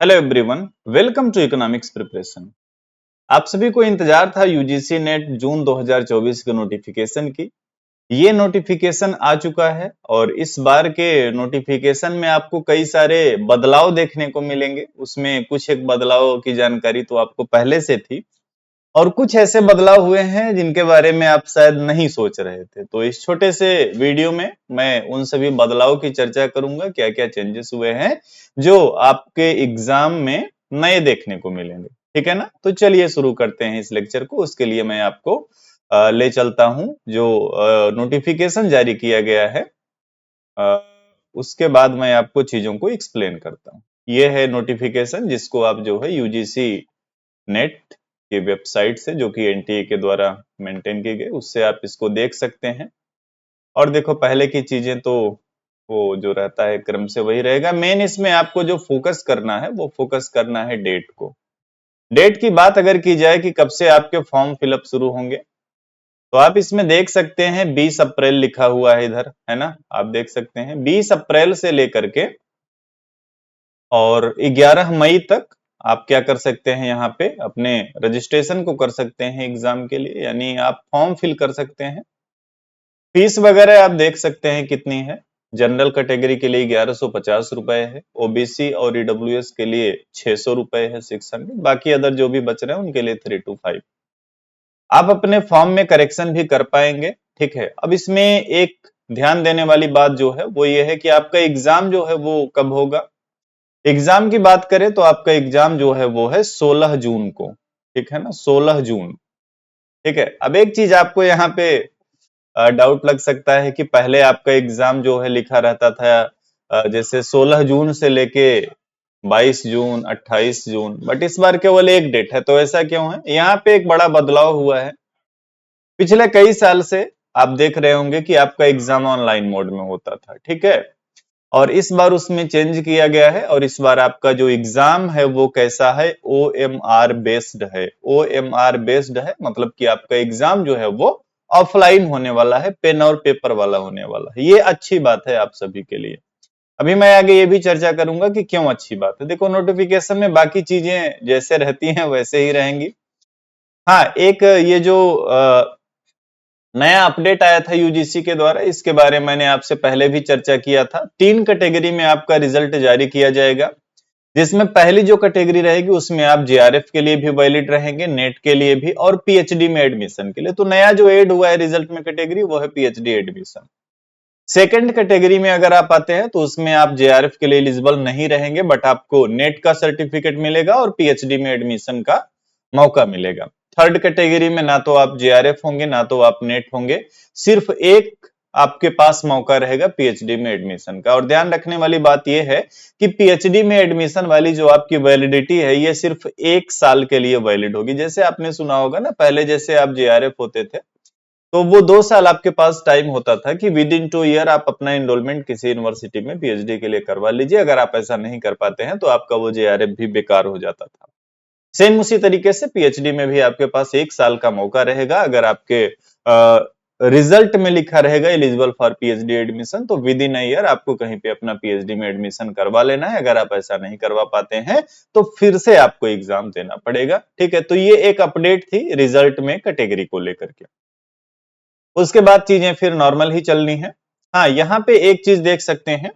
Hello everyone, welcome to economics preparation. आप सभी को इंतजार था यूजीसी नेट जून 2024 के नोटिफिकेशन की। ये नोटिफिकेशन आ चुका है और इस बार के नोटिफिकेशन में आपको कई सारे बदलाव देखने को मिलेंगे। उसमें कुछ एक बदलाव की जानकारी तो आपको पहले से थी और कुछ ऐसे बदलाव हुए हैं जिनके बारे में आप शायद नहीं सोच रहे थे। तो इस छोटे से वीडियो में मैं उन सभी बदलाव की चर्चा करूंगा, क्या क्या चेंजेस हुए हैं जो आपके एग्जाम में नए देखने को मिलेंगे। ठीक है ना? तो चलिए शुरू करते हैं इस लेक्चर को। उसके लिए मैं आपको ले चलता हूं जो नोटिफिकेशन जारी किया गया है। अ, उसके बाद मैं आपको चीजों को एक्सप्लेन करता हूँ। ये है नोटिफिकेशन जिसको आप जो है यूजीसी नेट की वेबसाइट से, जो कि एनटीए के द्वारा मेंटेन की गई, उससे आप इसको देख सकते हैं। और देखो, पहले की चीजें तो वो जो रहता है क्रम से वही रहेगा। मेन इसमें आपको जो फोकस करना है वो फोकस करना है डेट को। डेट की बात अगर की जाए कि कब से आपके फॉर्म फिलअप शुरू होंगे, तो आप इसमें देख सकते हैं 20 अप्रैल लिखा हुआ है इधर, है ना? आप देख सकते हैं 20 अप्रैल से लेकर के और 11 मई तक आप क्या कर सकते हैं, यहाँ पे अपने रजिस्ट्रेशन को कर सकते हैं एग्जाम के लिए, यानी आप फॉर्म फिल कर सकते हैं। फीस वगैरह आप देख सकते हैं कितनी है। जनरल कैटेगरी के लिए 1150 रुपए है, ओबीसी और ईडब्ल्यूएस के लिए 600 रुपए है, 600। बाकी अदर जो भी बच रहे हैं उनके लिए 325। आप अपने फॉर्म में करेक्शन भी कर पाएंगे। ठीक है, अब इसमें एक ध्यान देने वाली बात जो है वो ये है कि आपका एग्जाम जो है वो कब होगा। एग्जाम की बात करें तो आपका एग्जाम जो है वो है 16 जून को। ठीक है ना, 16 जून। ठीक है, अब एक चीज आपको यहाँ पे डाउट लग सकता है कि पहले आपका एग्जाम जो है लिखा रहता था जैसे 16 जून से लेके 22 जून, 28 जून, बट इस बार केवल एक डेट है। तो ऐसा क्यों है? यहाँ पे एक बड़ा बदलाव हुआ है। पिछले कई साल से आप देख रहे होंगे कि आपका एग्जाम ऑनलाइन मोड में होता था। ठीक है, और इस बार उसमें चेंज किया गया है और इस बार आपका जो एग्जाम है वो कैसा है, ओएमआर बेस्ड है। ओएमआर बेस्ड है मतलब कि आपका एग्जाम जो है वो ऑफलाइन होने वाला है, पेन और पेपर वाला होने वाला है। ये अच्छी बात है आप सभी के लिए। अभी मैं आगे ये भी चर्चा करूंगा कि क्यों अच्छी बात है। देखो, नोटिफिकेशन में बाकी चीजें जैसे रहती हैं वैसे ही रहेंगी। हाँ, एक ये जो नया अपडेट आया था यूजीसी के द्वारा, इसके बारे में मैंने आपसे पहले भी चर्चा किया था। 3 कैटेगरी में आपका रिजल्ट जारी किया जाएगा, जिसमें पहली जो कैटेगरी रहेगी उसमें आप जेआरएफ के लिए भी वैलिड रहेंगे, नेट के लिए भी और पीएचडी में एडमिशन के लिए। तो नया जो एड हुआ है रिजल्ट में कैटेगरी, वो है पीएचडी एडमिशन। सेकंड कैटेगरी में अगर आप आते हैं तो उसमें आप जेआरएफ के लिए एलिजिबल नहीं रहेंगे, बट आपको नेट का सर्टिफिकेट मिलेगा और पीएचडी में एडमिशन का मौका मिलेगा। थर्ड कैटेगरी में ना तो आप जेआरएफ होंगे ना तो आप नेट होंगे, सिर्फ एक आपके पास मौका रहेगा पीएचडी में एडमिशन का। और ध्यान रखने वाली बात यह है कि पीएचडी में एडमिशन वाली जो आपकी वैलिडिटी है ये सिर्फ 1 साल के लिए वैलिड होगी। जैसे आपने सुना होगा ना, पहले जैसे आप जेआरएफ होते थे तो वो 2 साल आपके पास टाइम होता था कि विद इन 2 ईयर आप अपना एनरोलमेंट किसी यूनिवर्सिटी में पीएचडी के लिए करवा लीजिए। अगर आप ऐसा नहीं कर पाते हैं तो आपका वो जेआरएफ भी बेकार हो जाता था। सेम उसी तरीके से पीएचडी में भी आपके पास 1 साल का मौका रहेगा। अगर आपके रिजल्ट में लिखा रहेगा एलिजिबल फॉर पीएचडी एडमिशन, तो विद इन ईयर आपको कहीं पे अपना पीएचडी में एडमिशन करवा लेना है। अगर आप ऐसा नहीं करवा पाते हैं तो फिर से आपको एग्जाम देना पड़ेगा। ठीक है, तो ये एक अपडेट थी रिजल्ट में कैटेगरी को लेकर के। उसके बाद चीजें फिर नॉर्मल ही चलनी है। हाँ, यहाँ पे एक चीज देख सकते हैं,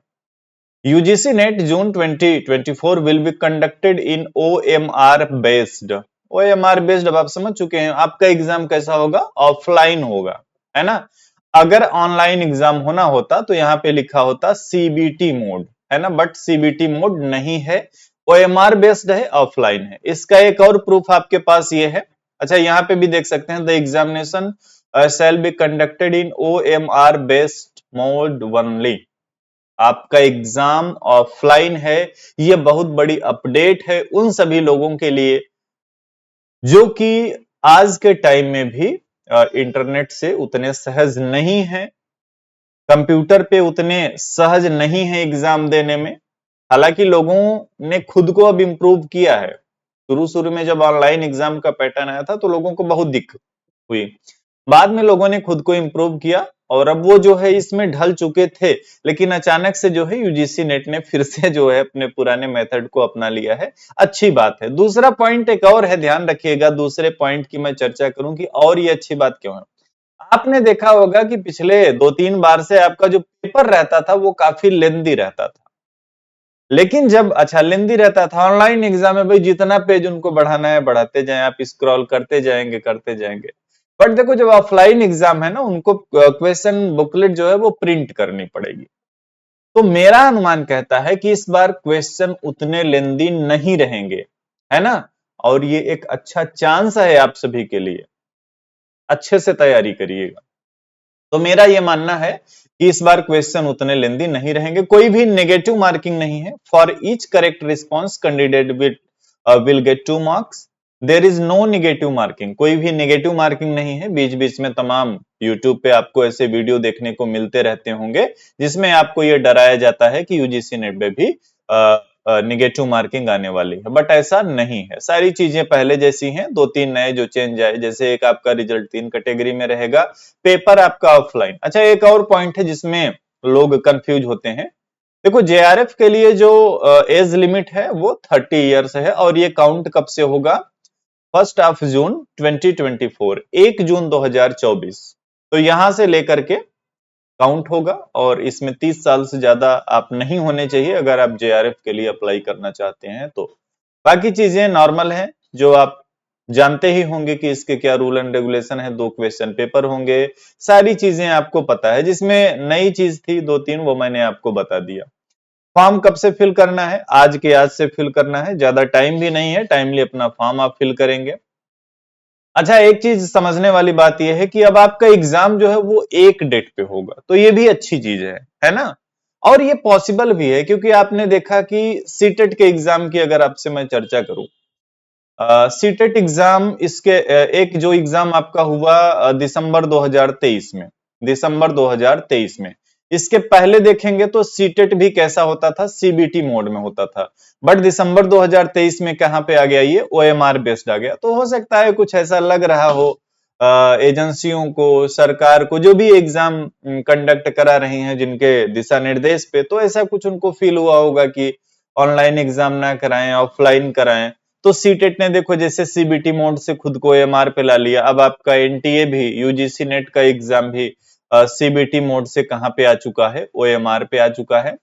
UGC net June 2024 will be conducted in OMR based. OMR based अब आप समझ चुके हैं, आपका एग्जाम कैसा होगा, ऑफलाइन होगा, है ना? अगर ऑनलाइन एग्जाम होना होता तो यहाँ पे लिखा होता सीबीटी मोड, है ना? बट सीबीटी मोड नहीं है, ओएमआर बेस्ड है, ऑफलाइन है। इसका एक और प्रूफ आपके पास ये है। अच्छा, यहाँ पे भी देख सकते हैं, the examination shall be conducted in OMR based mode only। आपका एग्जाम ऑफलाइन है। ये बहुत बड़ी अपडेट है उन सभी लोगों के लिए जो कि आज के टाइम में भी इंटरनेट से उतने सहज नहीं है, कंप्यूटर पे उतने सहज नहीं है एग्जाम देने में। हालांकि लोगों ने खुद को अब इम्प्रूव किया है। शुरू शुरू में जब ऑनलाइन एग्जाम का पैटर्न आया था तो लोगों को बहुत दिक्कत हुई, बाद में लोगों ने खुद को इम्प्रूव किया और अब वो जो है इसमें ढल चुके थे, लेकिन अचानक से जो है यूजीसी नेट ने फिर से जो है अपने पुराने मेथड को अपना लिया है। अच्छी बात है। दूसरा पॉइंट एक और है, ध्यान रखिएगा, दूसरे पॉइंट की मैं चर्चा करूं कि और ये अच्छी बात क्यों है। आपने देखा होगा कि पिछले 2-3 बार से आपका जो पेपर रहता था वो काफी लेंदी रहता था। लेकिन जब अच्छा लेंदी रहता था, ऑनलाइन एग्जाम में भाई जितना पेज उनको बढ़ाना है बढ़ाते जाएं, आप स्क्रॉल करते जाएंगे करते जाएंगे। बट देखो जब ऑफलाइन एग्जाम है ना, उनको क्वेश्चन बुकलेट जो है वो प्रिंट करनी पड़ेगी। तो मेरा अनुमान कहता है कि इस बार क्वेश्चन उतने लेंदी नहीं रहेंगे, है ना। और ये एक अच्छा चांस है आप सभी के लिए, अच्छे से तैयारी करिएगा। तो मेरा ये मानना है कि इस बार क्वेश्चन उतने लेंदी नहीं रहेंगे, कोई भी नेगेटिव मार्किंग नहीं है। For each correct response candidate will get 2 marks. There is no negative marking, कोई भी नेगेटिव मार्किंग नहीं है। बीच बीच में तमाम यूट्यूब पे आपको ऐसे वीडियो देखने को मिलते रहते होंगे जिसमें आपको ये डराया जाता है कि यूजीसी नेट में भी निगेटिव मार्किंग आने वाली है, बट ऐसा नहीं है। सारी चीजें पहले जैसी हैं, 2-3 नए जो चेंज आए, जैसे एक आपका रिजल्ट 3 कैटेगरी में रहेगा, पेपर आपका ऑफलाइन। अच्छा एक और पॉइंट है जिसमें लोग कंफ्यूज होते हैं। देखो जेआरएफ के लिए जो एज लिमिट है वो 30 इयर्स है, और ये काउंट कब से होगा? 1 जून 2024, 1 जून 2024। तो यहां से लेकर के काउंट होगा, और इसमें 30 साल से ज्यादा आप नहीं होने चाहिए अगर आप जेआरएफ के लिए अप्लाई करना चाहते हैं तो। बाकी चीजें नॉर्मल हैं, जो आप जानते ही होंगे कि इसके क्या रूल एंड रेगुलेशन है। 2 क्वेश्चन पेपर होंगे, सारी चीजें आपको पता है। जिसमें नई चीज थी 2-3 वो मैंने आपको बता दिया। फॉर्म कब से फिल करना है? आज के आज से फिल करना है, ज्यादा टाइम भी नहीं है, टाइमली अपना फॉर्म आप फिल करेंगे। अच्छा एक चीज समझने वाली बात यह है कि अब आपका एग्जाम जो है वो एक डेट पे होगा, तो ये भी अच्छी चीज है ना। और ये पॉसिबल भी है, क्योंकि आपने देखा कि सीटेट के एग्जाम की अगर आपसे मैं चर्चा करूं, सीटेट एग्जाम इसके एक जो एग्जाम आपका हुआ दिसंबर 2023 में, दिसंबर 2023 में, इसके पहले देखेंगे तो सीटेट भी कैसा होता था, सीबीटी मोड में होता था। बट दिसंबर 2023 में कहां पे आ गया, ये ओएमआर बेस्ड आ गया। तो हो सकता है कुछ ऐसा लग रहा हो एजेंसियों को, सरकार को, जो भी एग्जाम कंडक्ट करा रही हैं जिनके दिशा निर्देश पे, तो ऐसा कुछ उनको फील हुआ होगा कि ऑनलाइन एग्जाम ना कराएं, ऑफलाइन कराएं। तो सीटेट ने देखो जैसे सीबीटी मोड से खुद को एमआर पे ला लिया। अब आपका एनटीए भी, यूजीसी नेट का एग्जाम भी सीबीटी मोड से कहां पे आ चुका है, ओएमआर पे आ चुका है।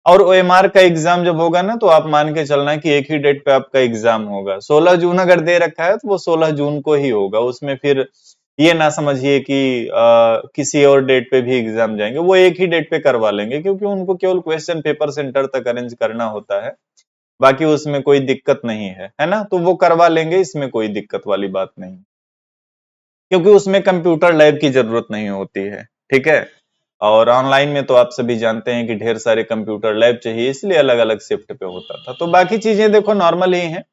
और ओएमआर का एग्जाम जब होगा ना, तो आप मान के चलना कि एक ही डेट पे आपका एग्जाम होगा। 16 जून अगर दे रखा है तो वो 16 जून को ही होगा, उसमें फिर ये ना समझिए कि किसी और डेट पे भी एग्जाम जाएंगे, वो एक ही डेट पे करवा लेंगे, क्योंकि उनको केवल क्वेश्चन पेपर सेंटर तक अरेंज करना होता है। बाकी उसमें कोई दिक्कत नहीं है ना, तो वो करवा लेंगे, इसमें कोई दिक्कत वाली बात नहीं, क्योंकि उसमें कंप्यूटर लैब की जरूरत नहीं होती है। ठीक है। और ऑनलाइन में तो आप सभी जानते हैं कि ढेर सारे कंप्यूटर लैब चाहिए, इसलिए अलग अलग शिफ्ट पे होता था। तो बाकी चीजें देखो नॉर्मल ही हैं।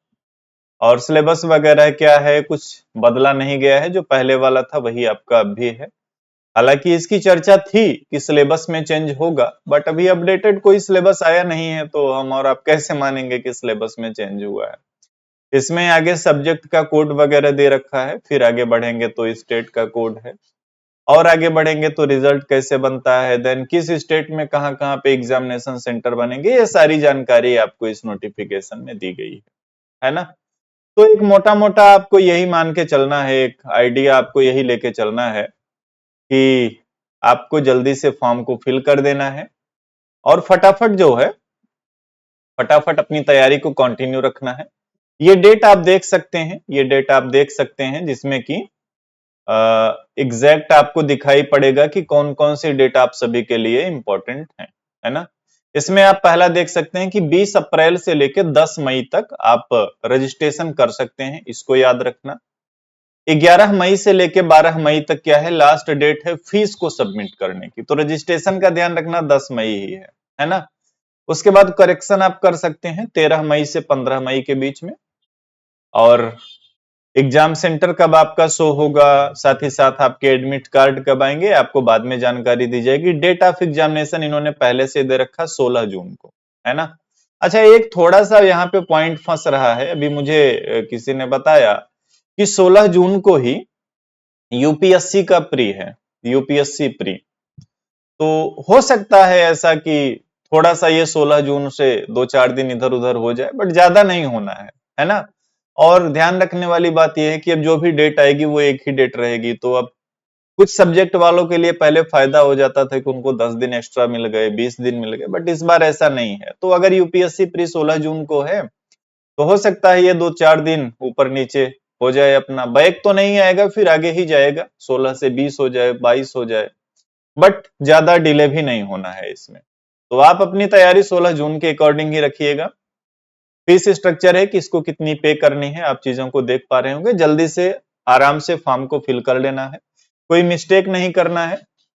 और सिलेबस वगैरह क्या है, कुछ बदला नहीं गया है, जो पहले वाला था वही आपका अब भी है। हालांकि इसकी चर्चा थी कि सिलेबस में चेंज होगा, बट अभी अपडेटेड कोई सिलेबस आया नहीं है, तो हम और आप कैसे मानेंगे कि सिलेबस में चेंज हुआ है। इसमें आगे सब्जेक्ट का कोड वगैरह दे रखा है, फिर आगे बढ़ेंगे तो स्टेट का कोड है, और आगे बढ़ेंगे तो रिजल्ट कैसे बनता है, देन किस स्टेट में कहां कहां पे एग्जामिनेशन सेंटर बनेंगे, ये सारी जानकारी आपको इस नोटिफिकेशन में दी गई है ना। तो एक मोटा मोटा आपको यही मान के चलना है, एक आइडिया आपको यही लेके चलना है कि आपको जल्दी से फॉर्म को फिल कर देना है, और फटाफट जो है, फटाफट अपनी तैयारी को कंटिन्यू रखना है। ये डेट आप देख सकते हैं, ये डेट आप देख सकते हैं, जिसमें कि एग्जैक्ट आपको दिखाई पड़ेगा कि कौन कौन सी डेट आप सभी के लिए इंपॉर्टेंट है ना। इसमें आप पहला देख सकते हैं कि 20 अप्रैल से लेकर 10 मई तक आप रजिस्ट्रेशन कर सकते हैं, इसको याद रखना। 11 मई से लेके 12 मई तक क्या है, लास्ट डेट है फीस को सबमिट करने की। तो रजिस्ट्रेशन का ध्यान रखना 10 मई ही है ना। उसके बाद करेक्शन आप कर सकते हैं 13 मई से 15 मई के बीच में। और एग्जाम सेंटर कब आपका शो होगा, साथ ही साथ आपके एडमिट कार्ड कब आएंगे, आपको बाद में जानकारी दी जाएगी। डेट ऑफ एग्जामिनेशन इन्होंने पहले से दे रखा 16 जून को, है ना। अच्छा एक थोड़ा सा यहाँ पे पॉइंट फंस रहा है, अभी मुझे किसी ने बताया कि 16 जून को ही यूपीएससी का प्री है, यूपीएससी प्री। तो हो सकता है ऐसा कि थोड़ा सा ये 16 जून से 2-4 दिन इधर उधर हो जाए, बट ज्यादा नहीं होना है ना। और ध्यान रखने वाली बात यह है कि अब जो भी डेट आएगी वो एक ही डेट रहेगी। तो अब कुछ सब्जेक्ट वालों के लिए पहले फायदा हो जाता था कि उनको 10 दिन एक्स्ट्रा मिल गए, 20 दिन मिल गए, बट इस बार ऐसा नहीं है। तो अगर यूपीएससी प्री 16 जून को है तो हो सकता है ये 2-4 दिन ऊपर नीचे हो जाए। अपना बैक तो नहीं आएगा, फिर आगे ही जाएगा, 16 से 20 हो जाए, 22 हो जाए, बट ज्यादा डिले भी नहीं होना है इसमें। तो आप अपनी तैयारी 16 जून के अकॉर्डिंग ही रखिएगा। फीस स्ट्रक्चर है कि इसको कितनी पे करनी है, आप चीजों को देख पा रहे होंगे। जल्दी से आराम से फॉर्म को फिल कर लेना है, कोई मिस्टेक नहीं करना है,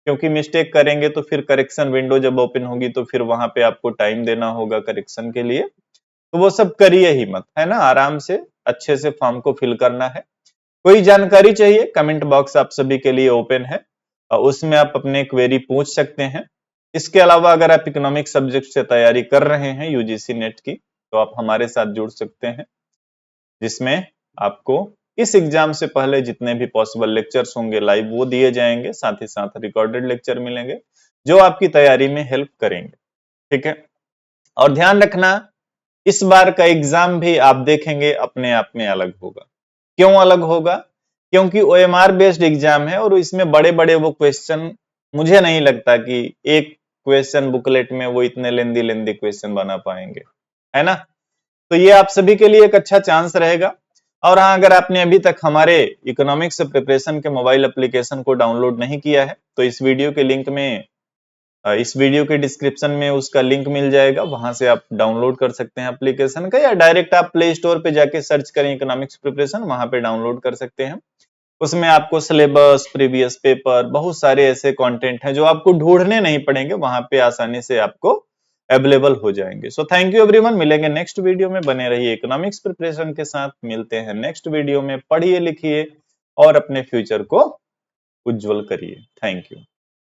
क्योंकि मिस्टेक करेंगे तो फिर करेक्शन विंडो जब ओपन होगी तो फिर वहां पे आपको टाइम देना होगा करेक्शन के लिए। तो वो सब करिए ही मत, है ना। आराम से अच्छे से फॉर्म को फिल करना है। कोई जानकारी चाहिए, कमेंट बॉक्स आप सभी के लिए ओपन है और उसमें आप अपने क्वेरी पूछ सकते हैं। इसके अलावा अगर आप इकोनॉमिक सब्जेक्ट से तैयारी कर रहे हैं यूजीसी नेट की, तो आप हमारे साथ जुड़ सकते हैं, जिसमें आपको इस एग्जाम से पहले जितने भी पॉसिबल लेक्चर्स होंगे लाइव वो दिए जाएंगे, साथ ही साथ रिकॉर्डेड लेक्चर मिलेंगे जो आपकी तैयारी में हेल्प करेंगे। ठीक है। और ध्यान रखना, इस बार का एग्जाम भी आप देखेंगे अपने आप में अलग होगा। क्यों अलग होगा? क्योंकि ओएमआर बेस्ड एग्जाम है और इसमें बड़े बड़े वो क्वेश्चन, मुझे नहीं लगता कि एक क्वेश्चन बुकलेट में वो इतने लेंदी लेंदी क्वेश्चन बना पाएंगे, है ना। तो ये आप सभी के लिए एक अच्छा चांस रहेगा। और हाँ, अगर आपने अभी तक हमारे इकोनॉमिक्स प्रिपरेशन के मोबाइल एप्लीकेशन को डाउनलोड नहीं किया है तो इस वीडियो के लिंक में, इस वीडियो के डिस्क्रिप्शन में उसका लिंक मिल जाएगा, वहां से आप डाउनलोड कर सकते हैं एप्लीकेशन का, या डायरेक्ट आप प्ले स्टोर पे जाके सर्च करें इकोनॉमिक्स प्रिपरेशन, वहां पे डाउनलोड कर सकते हैं। उसमें आपको सिलेबस, प्रीवियस पेपर, बहुत सारे ऐसे कंटेंट हैं जो आपको ढूंढने नहीं पड़ेंगे, वहां पे आसानी से आपको अवेलेबल हो जाएंगे। सो थैंक यू एवरीवन, मिलेंगे नेक्स्ट वीडियो में। बने रहिए इकोनॉमिक्स प्रिपरेशन के साथ। मिलते हैं नेक्स्ट वीडियो में। पढ़िए लिखिए और अपने फ्यूचर को उज्जवल करिए। Thank you.